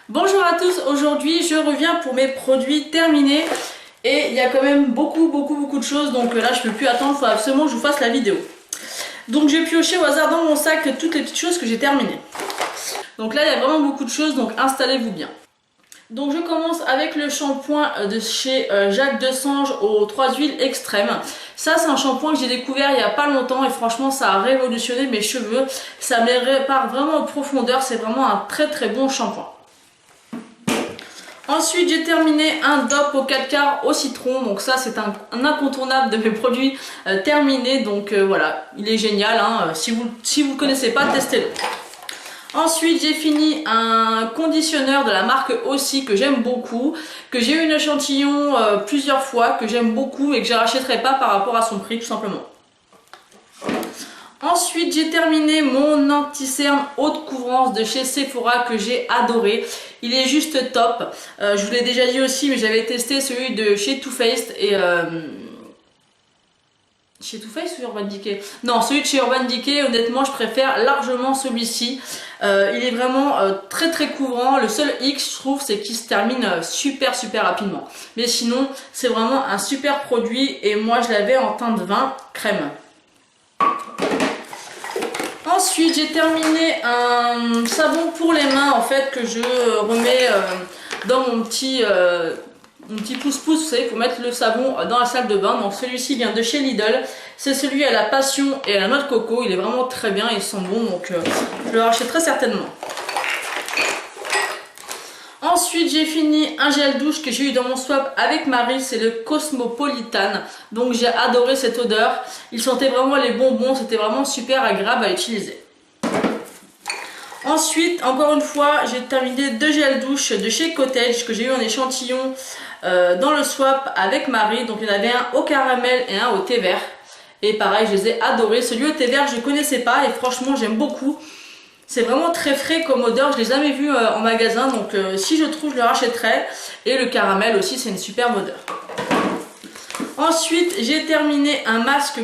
Bonjour à tous, aujourd'hui je reviens pour mes produits terminés et il y a quand même beaucoup de choses, donc là je peux plus attendre, il faut absolument que je vous fasse la vidéo. Donc j'ai pioché au hasard dans mon sac toutes les petites choses que j'ai terminées. Donc là il y a vraiment beaucoup de choses, donc installez-vous bien. Donc je commence avec le shampoing de chez Jacques Desange aux 3 huiles extrêmes. Ça c'est un shampoing que j'ai découvert il y a pas longtemps et franchement ça a révolutionné mes cheveux. Ça me les répare vraiment en profondeur, c'est vraiment un très bon shampoing. Ensuite j'ai terminé un DOP au 4 quarts au citron, donc ça c'est un incontournable de mes produits terminés, donc voilà, il est génial, hein. Si vous le connaissez pas, testez-le. Ensuite j'ai fini un conditionneur de la marque aussi que j'aime beaucoup, que j'ai eu un échantillon plusieurs fois, que j'aime beaucoup et que je ne rachèterai pas par rapport à son prix tout simplement. Ensuite j'ai terminé mon anti-cerne haute couvrance de chez Sephora que j'ai adoré. Il est juste top. Je vous l'ai déjà dit aussi, mais j'avais testé celui de chez Too Faced et... Chez Too Faced ou Urban Decay? Non, celui de chez Urban Decay, honnêtement je préfère largement celui-ci. Il est vraiment très couvrant. Le seul X je trouve c'est qu'il se termine super rapidement. Mais sinon c'est vraiment un super produit et moi je l'avais en teinte vin crème. Ensuite j'ai terminé un savon pour les mains en fait que je remets dans mon petit pouce-pouce, vous savez, pour mettre le savon dans la salle de bain. Donc celui-ci vient de chez Lidl, c'est celui à la passion et à la noix de coco, il est vraiment très bien, il sent bon, donc je le rachèterai certainement. Ensuite j'ai fini un gel douche que j'ai eu dans mon swap avec Marie, c'est le Cosmopolitan, donc j'ai adoré cette odeur, il sentait vraiment les bonbons, c'était vraiment super agréable à utiliser. Ensuite, encore une fois, j'ai terminé deux gels douche de chez Cottage que j'ai eu en échantillon dans le swap avec Marie. Donc il y en avait un au caramel et un au thé vert. Et pareil, je les ai adorés. Celui au thé vert, je ne connaissais pas et franchement, j'aime beaucoup. C'est vraiment très frais comme odeur. Je ne l'ai jamais vu en magasin. Donc si je trouve, je le rachèterai. Et le caramel aussi, c'est une superbe odeur. Ensuite, j'ai terminé un masque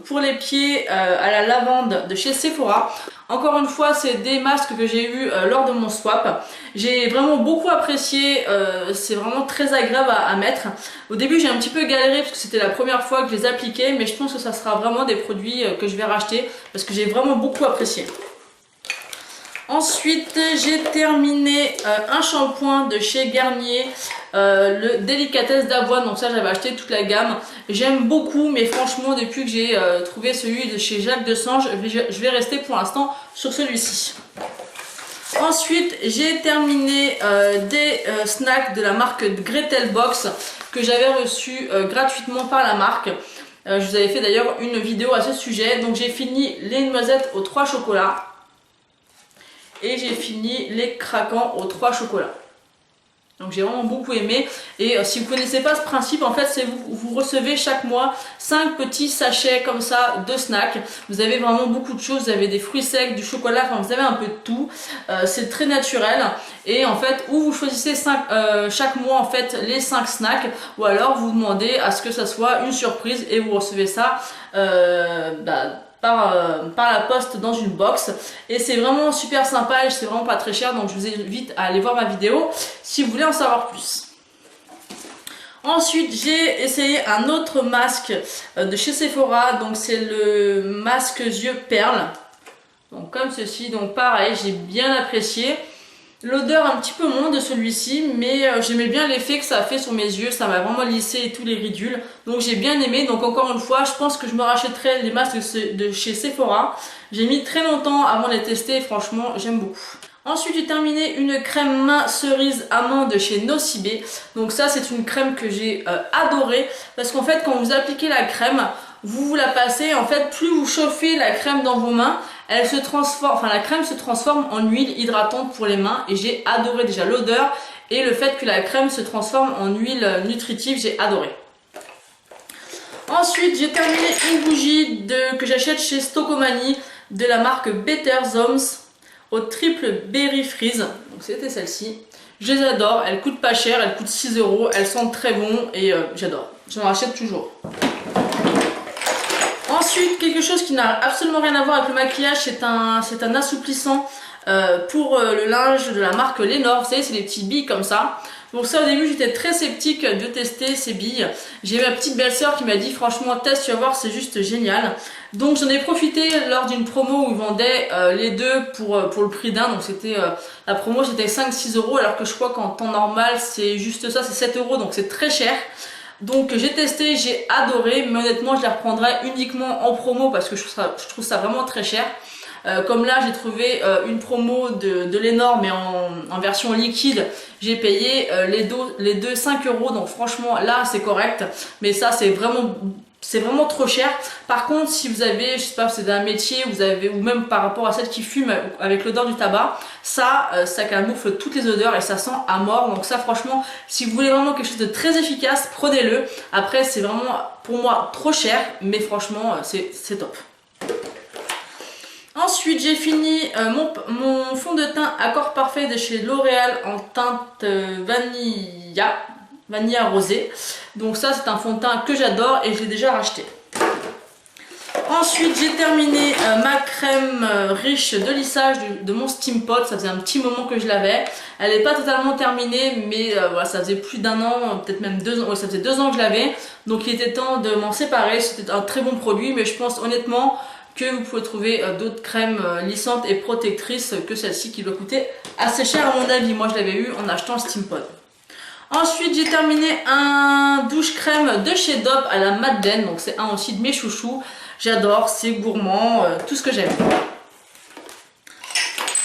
pour les pieds à la lavande de chez Sephora. Encore une fois, c'est des masques que j'ai eu lors de mon swap. J'ai vraiment beaucoup apprécié, c'est vraiment très agréable à mettre. Au début, j'ai un petit peu galéré parce que c'était la première fois que je les appliquais, mais je pense que ça sera vraiment des produits que je vais racheter parce que j'ai vraiment beaucoup apprécié. Ensuite, j'ai terminé un shampoing de chez Garnier, le Délicatesse d'avoine. Donc ça, j'avais acheté toute la gamme. J'aime beaucoup, mais franchement, depuis que j'ai trouvé celui de chez Jacques Desange, je vais rester pour l'instant sur celui-ci. Ensuite, j'ai terminé des snacks de la marque Gretel Box que j'avais reçu gratuitement par la marque. Je vous avais fait d'ailleurs une vidéo à ce sujet. Donc j'ai fini les noisettes aux 3 chocolats. Et j'ai fini les craquants aux 3 chocolats. Donc j'ai vraiment beaucoup aimé. Et si vous ne connaissez pas ce principe, en fait, c'est vous recevez chaque mois 5 petits sachets comme ça de snacks. Vous avez vraiment beaucoup de choses. Vous avez des fruits secs, du chocolat, enfin vous avez un peu de tout. C'est très naturel. Et en fait, ou vous choisissez chaque mois en fait les 5 snacks, ou alors vous demandez à ce que ça soit une surprise et vous recevez ça par la poste dans une box. Et c'est vraiment super sympa et c'est vraiment pas très cher, donc je vous invite à aller voir ma vidéo si vous voulez en savoir plus. Ensuite j'ai essayé un autre masque de chez Sephora, donc c'est le masque yeux perles, donc comme ceci. Donc pareil, j'ai bien apprécié. L'odeur un petit peu moins de celui-ci, mais j'aimais bien l'effet que ça a fait sur mes yeux, ça m'a vraiment lissé tous les ridules, donc j'ai bien aimé. Donc encore une fois, je pense que je me rachèterai les masques de chez Sephora. J'ai mis très longtemps avant de les tester et franchement j'aime beaucoup. Ensuite j'ai terminé une crème main cerise amande de chez Nocibé. Donc ça c'est une crème que j'ai adorée, parce qu'en fait quand vous appliquez la crème, vous la passez, en fait plus vous chauffez la crème dans vos mains, elle se transforme, enfin la crème se transforme en huile hydratante pour les mains, et j'ai adoré déjà l'odeur et le fait que la crème se transforme en huile nutritive, j'ai adoré. Ensuite j'ai terminé une bougie que j'achète chez Stocomanie de la marque Better Zoms au triple berry freeze, donc c'était celle-ci. Je les adore, elles coûtent pas cher, elles coûtent 6 €, elles sentent très bon et j'adore, j'en rachète toujours. Ensuite, quelque chose qui n'a absolument rien à voir avec le maquillage, c'est un assouplissant pour le linge de la marque Lenor. Vous savez, c'est des petites billes comme ça. Donc ça, au début, j'étais très sceptique de tester ces billes. J'ai ma petite belle-sœur qui m'a dit franchement teste, tu vas voir, c'est juste génial. Donc j'en ai profité lors d'une promo où ils vendaient les deux pour le prix d'un. Donc c'était la promo, c'était 5-6 euros, alors que je crois qu'en temps normal c'est juste ça, c'est 7 euros, donc c'est très cher. Donc j'ai testé, j'ai adoré, mais honnêtement je les reprendrai uniquement en promo parce que je trouve ça vraiment très cher. Comme là j'ai trouvé une promo de Lenor mais en version liquide, j'ai payé les deux 5 euros, donc franchement là c'est correct, mais ça c'est vraiment trop cher. Par contre, si vous avez, je sais pas, c'est un métier, ou même par rapport à celles qui fument avec l'odeur du tabac, ça camoufle toutes les odeurs et ça sent à mort. Donc ça, franchement, si vous voulez vraiment quelque chose de très efficace, prenez-le. Après, c'est vraiment pour moi trop cher, mais franchement, c'est top. Ensuite, j'ai fini mon fond de teint Accord Parfait de chez L'Oréal en teinte vanilla rosé. Donc ça, c'est un fond de teint que j'adore et je l'ai déjà racheté. Ensuite, j'ai terminé ma crème riche de lissage de mon Steam Pot. Ça faisait un petit moment que je l'avais. Elle n'est pas totalement terminée, mais voilà, ça faisait plus d'un an, peut-être même 2 ans. Ouais, ça faisait 2 ans que je l'avais. Donc il était temps de m'en séparer. C'était un très bon produit, mais je pense honnêtement que vous pouvez trouver d'autres crèmes lissantes et protectrices que celle-ci qui doit coûter assez cher à mon avis. Moi, je l'avais eu en achetant le Steam Pot. Ensuite, j'ai terminé un douche crème de chez Dove à la Madeleine. Donc c'est un aussi de mes chouchous. J'adore, c'est gourmand, tout ce que j'aime.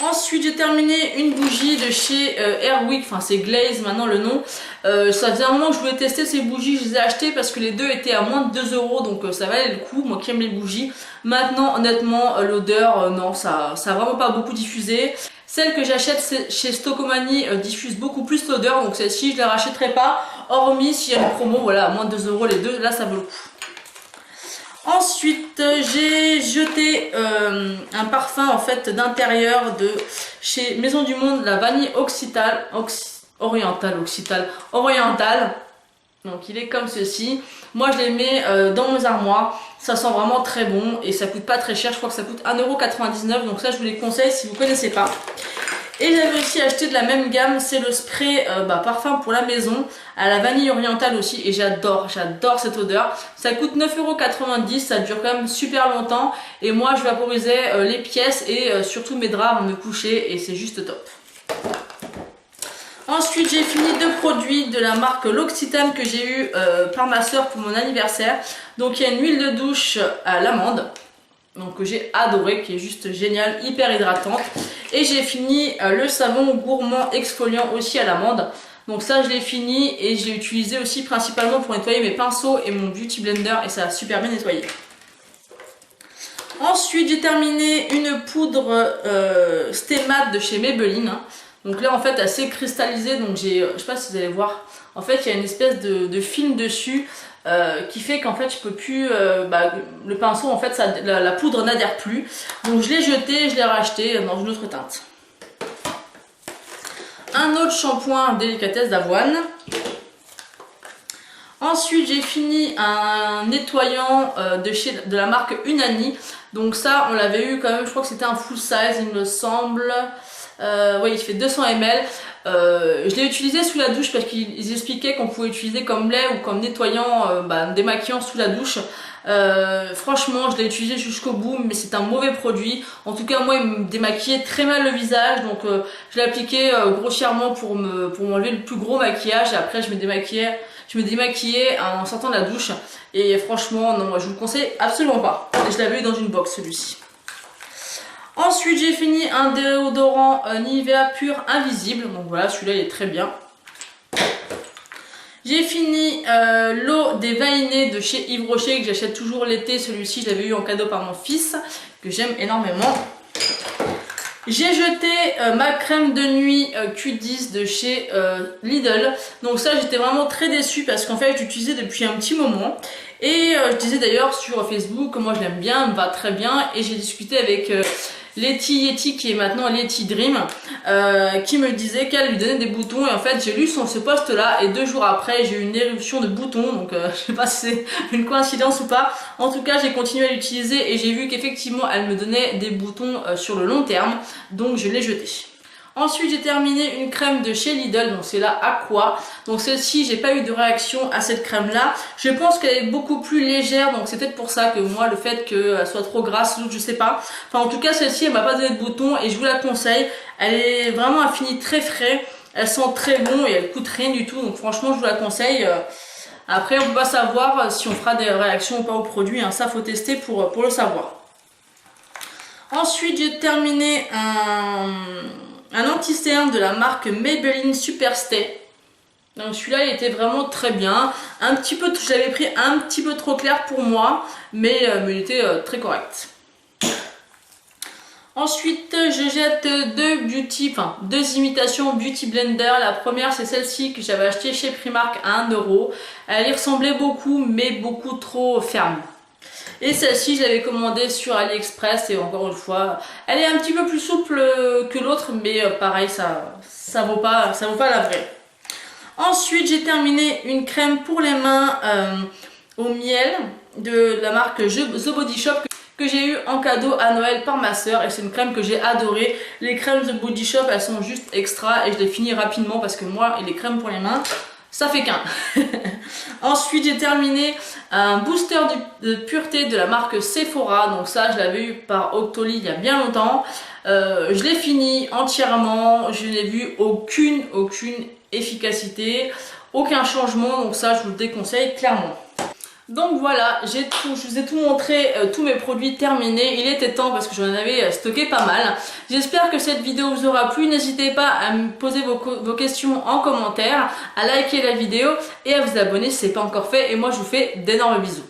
Ensuite, j'ai terminé une bougie de chez Airwick, enfin c'est Glaze maintenant le nom. Ça faisait un moment que je voulais tester ces bougies, je les ai achetées parce que les deux étaient à moins de 2 euros, donc ça valait le coup, moi qui aime les bougies. Maintenant, honnêtement, l'odeur, non, ça a vraiment pas beaucoup diffusé. Celle que j'achète chez Stockomanie diffuse beaucoup plus l'odeur, donc celle-ci je ne la rachèterai pas, hormis s'il y a une promo, voilà, à moins de 2 euros les deux, là ça vaut le coup. Ensuite, j'ai jeté un parfum en fait d'intérieur de chez Maison du Monde, la vanille orientale. Donc il est comme ceci. Moi je les mets dans mes armoires. Ça sent vraiment très bon et ça coûte pas très cher. Je crois que ça coûte 1,99 €. Donc ça je vous les conseille si vous connaissez pas. Et j'avais aussi acheté de la même gamme, c'est le spray parfum pour la maison à la vanille orientale aussi et j'adore cette odeur. Ça coûte 9,90 €, ça dure quand même super longtemps et moi je vaporisais les pièces et surtout mes draps avant de me coucher et c'est juste top. Ensuite j'ai fini 2 produits de la marque L'Occitane que j'ai eu par ma soeur pour mon anniversaire. Donc il y a une huile de douche à l'amande. Donc que j'ai adoré, qui est juste génial, hyper hydratante. Et j'ai fini le savon gourmand exfoliant aussi à l'amande. Donc ça je l'ai fini et je l'ai utilisé aussi principalement pour nettoyer mes pinceaux et mon beauty blender et ça a super bien nettoyé. Ensuite j'ai terminé une poudre Stay Matte de chez Maybelline. Donc là en fait assez cristallisée, donc je sais pas si vous allez voir, en fait il y a une espèce de film dessus. Qui fait qu'en fait je peux plus le pinceau en fait la poudre n'adhère plus, donc je l'ai jeté, je l'ai racheté dans une autre teinte. Un autre shampoing délicatesse d'avoine. Ensuite j'ai fini un nettoyant de la marque Unani. Donc ça on l'avait eu quand même, je crois que c'était un full size il me semble. Oui, il fait 200 ml. Je l'ai utilisé sous la douche parce qu'ils expliquaient qu'on pouvait utiliser comme lait ou comme nettoyant démaquillant sous la douche. Franchement je l'ai utilisé jusqu'au bout, mais c'est un mauvais produit. En tout cas moi il me démaquillait très mal le visage, donc je l'ai appliqué grossièrement pour m'enlever le plus gros maquillage et après je me démaquillais en sortant de la douche et franchement non, je vous le conseille absolument pas. Et je l'avais eu dans une box celui-ci. Ensuite j'ai fini un déodorant Nivea Pur Invisible, donc voilà celui-là il est très bien. J'ai fini l'eau des Vainés de chez Yves Rocher que j'achète toujours l'été, celui-ci je l'avais eu en cadeau par mon fils que j'aime énormément. J'ai jeté ma crème de nuit Q10 de chez Lidl, donc ça j'étais vraiment très déçue parce qu'en fait j'utilisais depuis un petit moment. Et je disais d'ailleurs sur Facebook que moi je l'aime bien, elle me va très bien et j'ai discuté avec Letty Yeti qui est maintenant Letty Dream, qui me disait qu'elle lui donnait des boutons, et en fait j'ai lu ce post là et 2 jours après j'ai eu une éruption de boutons, donc je sais pas si c'est une coïncidence ou pas. En tout cas j'ai continué à l'utiliser et j'ai vu qu'effectivement elle me donnait des boutons sur le long terme, donc je l'ai jetée. Ensuite j'ai terminé une crème de chez Lidl, donc c'est la Aqua. Donc celle-ci, j'ai pas eu de réaction à cette crème là. Je pense qu'elle est beaucoup plus légère, donc c'est peut-être pour ça que moi le fait qu'elle soit trop grasse, je sais pas. Enfin en tout cas celle-ci elle m'a pas donné de boutons et je vous la conseille. Elle est vraiment un fini très frais, elle sent très bon et elle coûte rien du tout, donc franchement je vous la conseille. Après on peut pas savoir si on fera des réactions ou pas au produit, hein. Ça faut tester pour le savoir. Ensuite j'ai terminé un anti-cerne de la marque Maybelline Superstay. Donc celui-là il était vraiment très bien. Un petit peu, je l'avais pris un petit peu trop clair pour moi, mais il était très correct. Ensuite je jette deux imitations Beauty Blender. La première c'est celle-ci que j'avais achetée chez Primark à 1 €. Elle y ressemblait beaucoup mais beaucoup trop ferme. Et celle-ci, je l'avais commandée sur AliExpress et encore une fois, elle est un petit peu plus souple que l'autre, mais pareil, ça vaut pas la vraie. Ensuite, j'ai terminé une crème pour les mains au miel de la marque The Body Shop que j'ai eu en cadeau à Noël par ma soeur et c'est une crème que j'ai adorée. Les crèmes The Body Shop, elles sont juste extra et je les finis rapidement parce que moi, et les crèmes pour les mains, ça fait qu'un. Ensuite j'ai terminé un booster de pureté de la marque Sephora. Donc ça je l'avais eu par Octoly il y a bien longtemps. Je l'ai fini entièrement. Je n'ai vu aucune efficacité, aucun changement. Donc ça je vous le déconseille clairement. Donc voilà, je vous ai tout montré, tous mes produits terminés. Il était temps parce que j'en avais stocké pas mal. J'espère que cette vidéo vous aura plu. N'hésitez pas à me poser vos questions en commentaire, à liker la vidéo et à vous abonner si ce n'est pas encore fait. Et moi je vous fais d'énormes bisous.